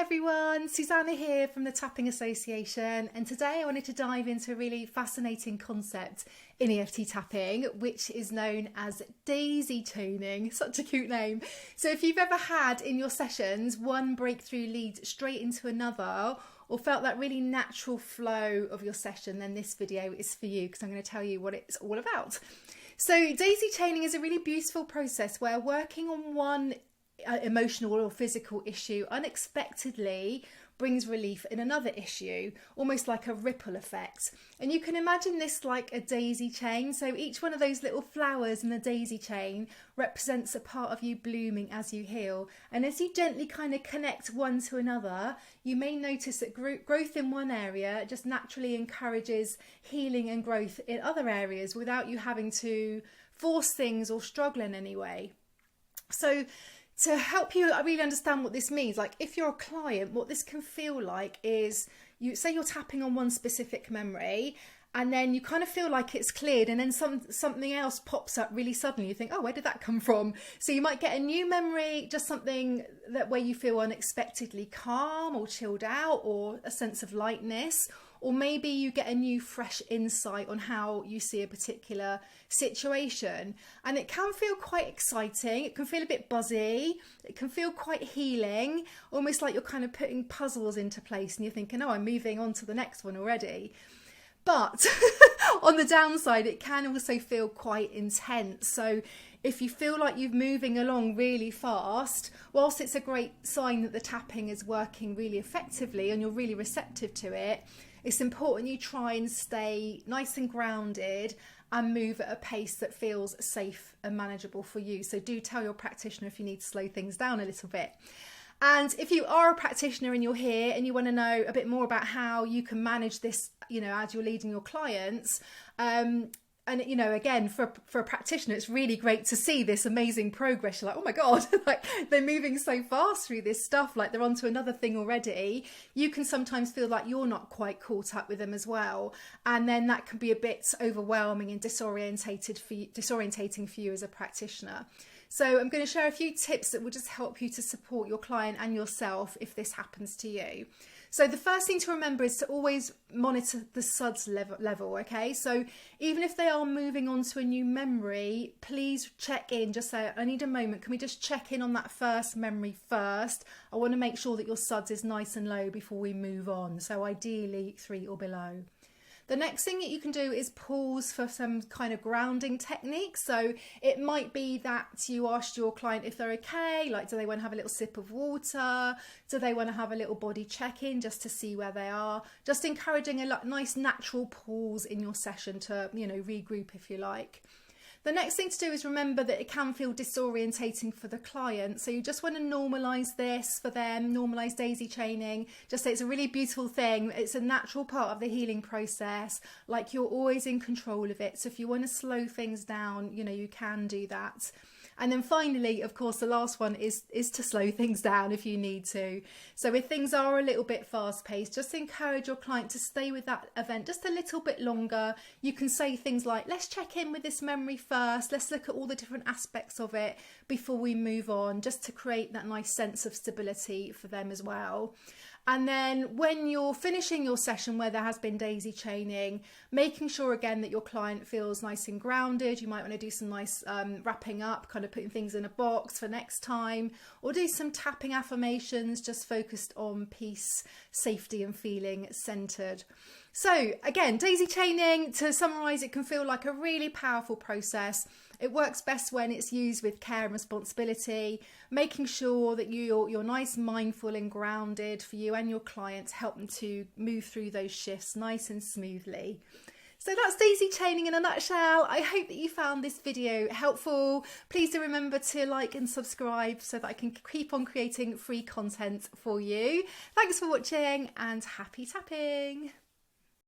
everyone, Suzannah here from the Tapping Association, and today I wanted to dive into a really fascinating concept in EFT tapping, which is known as daisy chaining. Such a cute name. So if you've ever had in your sessions one breakthrough lead straight into another, or felt that really natural flow of your session, then this video is for you, because I'm going to tell you what it's all about. So daisy chaining is a really beautiful process where working on one emotional or physical issue unexpectedly brings relief in another issue, almost like a ripple effect. And you can imagine this like a daisy chain. So each one of those little flowers in the daisy chain represents a part of you blooming as you heal. And as you gently kind of connect one to another, you may notice that growth in one area just naturally encourages healing and growth in other areas without you having to force things or struggle in any way. So to help you really understand what this means, like if you're a client, what this can feel like is, you say you're tapping on one specific memory and then you kind of feel like it's cleared, and then something else pops up really suddenly. You think, oh, where did that come from? So you might get a new memory, just something that where you feel unexpectedly calm or chilled out, or a sense of lightness. Or maybe you get a new fresh insight on how you see a particular situation. And it can feel quite exciting. It can feel a bit buzzy. It can feel quite healing, almost like you're kind of putting puzzles into place and you're thinking, oh, I'm moving on to the next one already. But on the downside, it can also feel quite intense. So if you feel like you're moving along really fast, whilst it's a great sign that the tapping is working really effectively and you're really receptive to it, it's important you try and stay nice and grounded and move at a pace that feels safe and manageable for you. So do tell your practitioner if you need to slow things down a little bit. And if you are a practitioner and you're here and you want to know a bit more about how you can manage this, you know, as you're leading your clients, and, you know, again, for a practitioner, it's really great to see this amazing progress. You're like, oh my God, like they're moving so fast through this stuff, like they're onto another thing already. You can sometimes feel like you're not quite caught up with them as well. And then that can be a bit overwhelming and disorientating for you as a practitioner. So I'm going to share a few tips that will just help you to support your client and yourself if this happens to you. So the first thing to remember is to always monitor the SUDS level, okay? So even if they are moving on to a new memory, please check in, just say, I need a moment, can we just check in on that first memory first? I want to make sure that your SUDS is nice and low before we move on. So ideally 3 or below. The next thing that you can do is pause for some kind of grounding technique. So it might be that you asked your client if they're okay, like do they want to have a little sip of water? Do they want to have a little body check-in just to see where they are? Just encouraging a nice natural pause in your session to, you know, regroup if you like. The next thing to do is remember that it can feel disorientating for the client. So you just want to normalise this for them, normalise daisy chaining. Just say it's a really beautiful thing. It's a natural part of the healing process. Like you're always in control of it. So if you want to slow things down, you know, you can do that. And then finally, of course, the last one is to slow things down if you need to. So if things are a little bit fast paced, just encourage your client to stay with that event just a little bit longer. You can say things like, let's check in with this memory first. Let's look at all the different aspects of it before we move on, just to create that nice sense of stability for them as well. And then when you're finishing your session where there has been daisy chaining, making sure again that your client feels nice and grounded. You might want to do some nice wrapping up, kind of putting things in a box for next time, or do some tapping affirmations just focused on peace, safety and feeling centered. So again, daisy chaining, to summarise, it can feel like a really powerful process. It works best when it's used with care and responsibility, making sure that you're nice, mindful and grounded for you and your clients, help them to move through those shifts nice and smoothly. So that's daisy chaining in a nutshell. I hope that you found this video helpful. Please do remember to like and subscribe so that I can keep on creating free content for you. Thanks for watching and happy tapping.